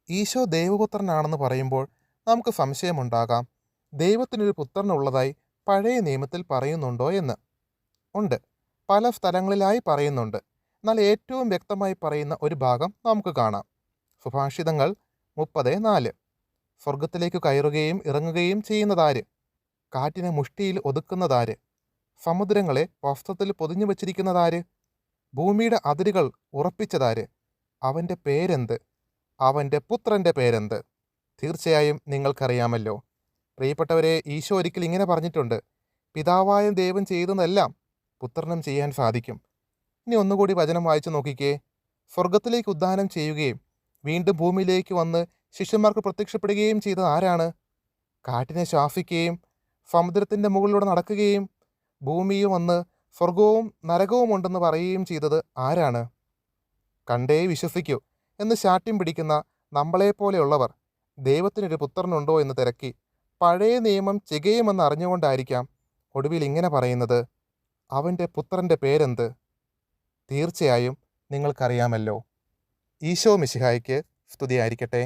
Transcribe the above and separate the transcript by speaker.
Speaker 1: ഈശോ ദൈവപുത്രനാണെന്ന് പറയുമ്പോൾ നമുക്ക് സംശയമുണ്ടാകാം. ദൈവത്തിനൊരു പുത്രനുള്ളതായി പഴയ നിയമത്തിൽ പറയുന്നുണ്ടോ എന്ന്. ഉണ്ട്. പല സ്ഥലങ്ങളിലായി പറയുന്നുണ്ട്. എന്നാൽ ഏറ്റവും വ്യക്തമായി പറയുന്ന ഒരു ഭാഗം നമുക്ക് കാണാം. സുഭാഷിതങ്ങൾ 30:4. സ്വർഗത്തിലേക്ക് കയറുകയും ഇറങ്ങുകയും ചെയ്യുന്നതാര്? കാറ്റിനെ മുഷ്ടിയിൽ ഒതുക്കുന്നതാര്? സമുദ്രങ്ങളെ വസ്ത്രത്തിൽ പൊതിഞ്ഞു വച്ചിരിക്കുന്നതാര്? ഭൂമിയുടെ അതിരുകൾ ഉറപ്പിച്ചതാര്? അവൻ്റെ പേരെന്ത്? അവൻ്റെ പുത്രൻ്റെ പേരെന്ത്? തീർച്ചയായും നിങ്ങൾക്കറിയാമല്ലോ. പ്രിയപ്പെട്ടവരെ, ഈശോ ഒരിക്കൽ ഇങ്ങനെ പറഞ്ഞിട്ടുണ്ട്: പിതാവായ ദൈവം ചെയ്തതെല്ലാം പുത്രനും ചെയ്യാൻ സാധിക്കും. ഇനി ഒന്നുകൂടി വചനം വായിച്ചു നോക്കിക്കേ. സ്വർഗത്തിലേക്ക് ഉദ്ധാനം ചെയ്യുകയും വീണ്ടും ഭൂമിയിലേക്ക് വന്ന് ശിഷ്യന്മാർക്ക് പ്രത്യക്ഷപ്പെടുകയും ചെയ്തത് ആരാണ്? കാറ്റിനെ ശാസിക്കുകയും സമുദ്രത്തിൻ്റെ മുകളിലൂടെ നടക്കുകയും ഭൂമിയിൽ വന്ന് സ്വർഗവും നരകവും ഉണ്ടെന്ന് പറയുകയും ചെയ്തത് ആരാണ്? കണ്ടേ വിശ്വസിക്കൂ എന്ന് ശാഠ്യം പിടിക്കുന്ന നമ്മളെപ്പോലെയുള്ളവർ ദൈവത്തിനൊരു പുത്രനുണ്ടോ എന്ന് തിരക്കി പഴയ നിയമം ചികയുമെന്ന് അറിഞ്ഞുകൊണ്ടായിരിക്കാം ഒടുവിൽ ഇങ്ങനെ പറയുന്നത്: അവൻ്റെ പുത്രൻ്റെ പേരെന്ത്? തീർച്ചയായും നിങ്ങൾക്കറിയാമല്ലോ. ഈശോ മിശിഹായ്ക്ക് സ്തുതിയായിരിക്കട്ടെ.